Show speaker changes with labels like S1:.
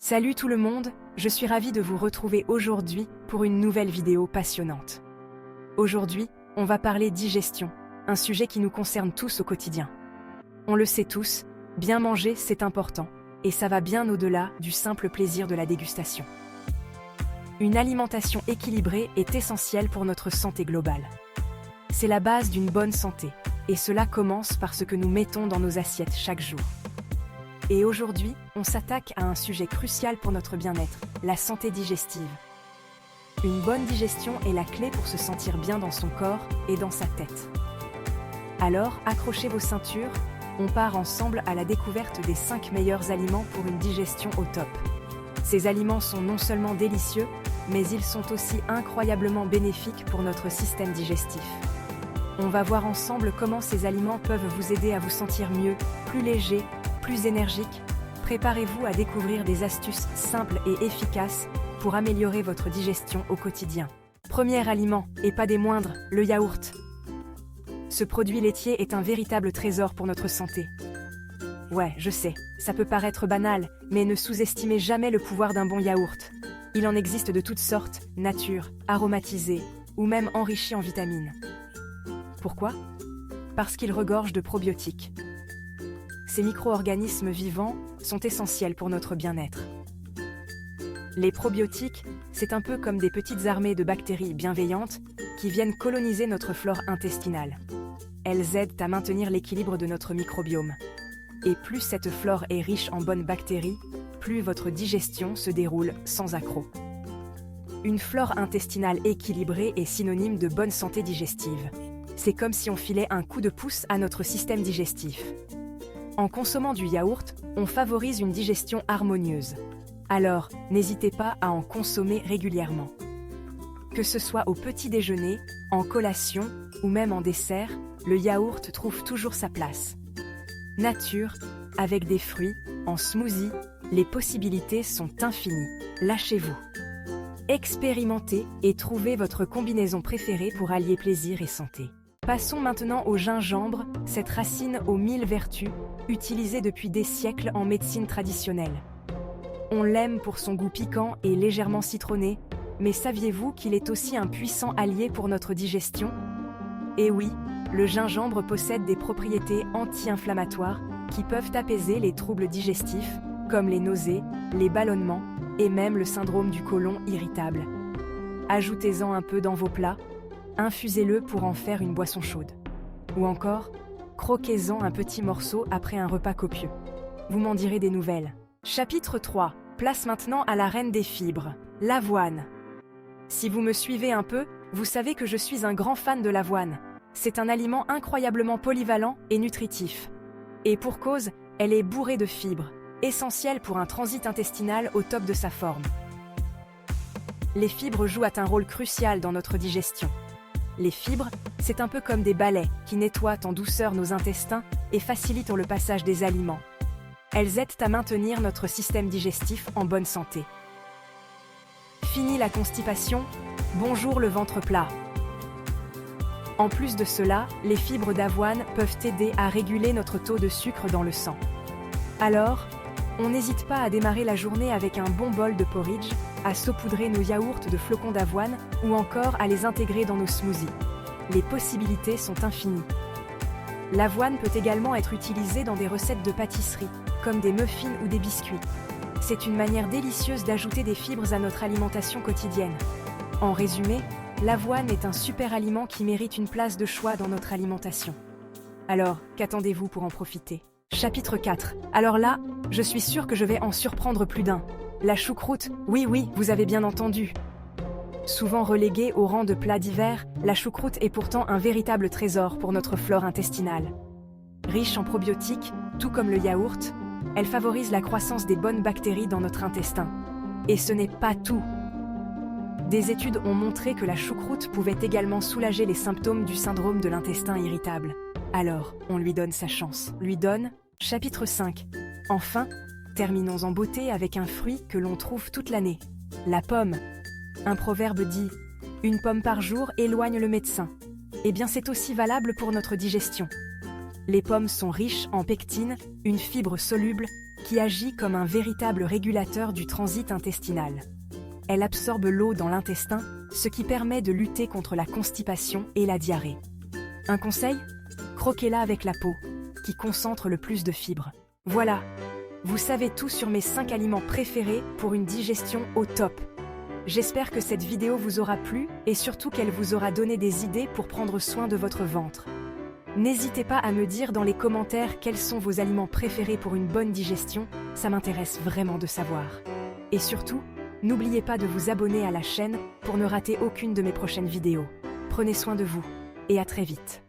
S1: Salut tout le monde, je suis ravie de vous retrouver aujourd'hui pour une nouvelle vidéo passionnante. Aujourd'hui, on va parler digestion, un sujet qui nous concerne tous au quotidien. On le sait tous, bien manger c'est important, et ça va bien au-delà du simple plaisir de la dégustation. Une alimentation équilibrée est essentielle pour notre santé globale. C'est la base d'une bonne santé, et cela commence par ce que nous mettons dans nos assiettes chaque jour. Et aujourd'hui, on s'attaque à un sujet crucial pour notre bien-être, la santé digestive. Une bonne digestion est la clé pour se sentir bien dans son corps et dans sa tête. Alors, accrochez vos ceintures, on part ensemble à la découverte des 5 meilleurs aliments pour une digestion au top. Ces aliments sont non seulement délicieux, mais ils sont aussi incroyablement bénéfiques pour notre système digestif. On va voir ensemble comment ces aliments peuvent vous aider à vous sentir mieux, plus léger, plus énergique. Préparez-vous à découvrir des astuces simples et efficaces pour améliorer votre digestion au quotidien. Premier aliment, et pas des moindres, le yaourt. Ce produit laitier est un véritable trésor pour notre santé. Ouais, je sais, ça peut paraître banal, mais ne sous-estimez jamais le pouvoir d'un bon yaourt. Il en existe de toutes sortes, nature, aromatisés, ou même enrichis en vitamines. Pourquoi ? Parce qu'il regorge de probiotiques. Ces micro-organismes vivants sont essentiels pour notre bien-être. Les probiotiques, c'est un peu comme des petites armées de bactéries bienveillantes qui viennent coloniser notre flore intestinale. Elles aident à maintenir l'équilibre de notre microbiome. Et plus cette flore est riche en bonnes bactéries, plus votre digestion se déroule sans accroc. Une flore intestinale équilibrée est synonyme de bonne santé digestive. C'est comme si on filait un coup de pouce à notre système digestif. En consommant du yaourt, on favorise une digestion harmonieuse. Alors, n'hésitez pas à en consommer régulièrement. Que ce soit au petit déjeuner, en collation ou même en dessert, le yaourt trouve toujours sa place. Nature, avec des fruits, en smoothie, les possibilités sont infinies. Lâchez-vous. Expérimentez et trouvez votre combinaison préférée pour allier plaisir et santé. Passons maintenant au gingembre, cette racine aux 1000 vertus, utilisée depuis des siècles en médecine traditionnelle. On l'aime pour son goût piquant et légèrement citronné, mais saviez-vous qu'il est aussi un puissant allié pour notre digestion ? Et oui, le gingembre possède des propriétés anti-inflammatoires qui peuvent apaiser les troubles digestifs, comme les nausées, les ballonnements et même le syndrome du côlon irritable. Ajoutez-en un peu dans vos plats, infusez-le pour en faire une boisson chaude. Ou encore, croquez-en un petit morceau après un repas copieux. Vous m'en direz des nouvelles. Chapitre 3. Place maintenant à la reine des fibres, l'avoine. Si vous me suivez un peu, vous savez que je suis un grand fan de l'avoine. C'est un aliment incroyablement polyvalent et nutritif. Et pour cause, elle est bourrée de fibres, essentielle pour un transit intestinal au top de sa forme. Les fibres jouent un rôle crucial dans notre digestion. Les fibres, c'est un peu comme des balais qui nettoient en douceur nos intestins et facilitent le passage des aliments. Elles aident à maintenir notre système digestif en bonne santé. Fini la constipation, bonjour le ventre plat. En plus de cela, les fibres d'avoine peuvent aider à réguler notre taux de sucre dans le sang. Alors, on n'hésite pas à démarrer la journée avec un bon bol de porridge, à saupoudrer nos yaourts de flocons d'avoine ou encore à les intégrer dans nos smoothies. Les possibilités sont infinies. L'avoine peut également être utilisée dans des recettes de pâtisserie, comme des muffins ou des biscuits. C'est une manière délicieuse d'ajouter des fibres à notre alimentation quotidienne. En résumé, l'avoine est un super aliment qui mérite une place de choix dans notre alimentation. Alors, qu'attendez-vous pour en profiter ? Chapitre 4. Alors là, je suis sûre que je vais en surprendre plus d'un. La choucroute, oui, vous avez bien entendu. Souvent reléguée au rang de plat d'hiver, la choucroute est pourtant un véritable trésor pour notre flore intestinale. Riche en probiotiques, tout comme le yaourt, elle favorise la croissance des bonnes bactéries dans notre intestin. Et ce n'est pas tout. Des études ont montré que la choucroute pouvait également soulager les symptômes du syndrome de l'intestin irritable. Alors, on lui donne sa chance. Chapitre 5. Enfin, terminons en beauté avec un fruit que l'on trouve toute l'année. La pomme. Un proverbe dit « Une pomme par jour éloigne le médecin ». Eh bien, c'est aussi valable pour notre digestion. Les pommes sont riches en pectine, une fibre soluble qui agit comme un véritable régulateur du transit intestinal. Elle absorbe l'eau dans l'intestin, ce qui permet de lutter contre la constipation et la diarrhée. Un conseil? Croquez-la avec la peau, qui concentre le plus de fibres. Voilà, vous savez tout sur mes 5 aliments préférés pour une digestion au top. J'espère que cette vidéo vous aura plu et surtout qu'elle vous aura donné des idées pour prendre soin de votre ventre. N'hésitez pas à me dire dans les commentaires quels sont vos aliments préférés pour une bonne digestion, ça m'intéresse vraiment de savoir. Et surtout, n'oubliez pas de vous abonner à la chaîne pour ne rater aucune de mes prochaines vidéos. Prenez soin de vous et à très vite.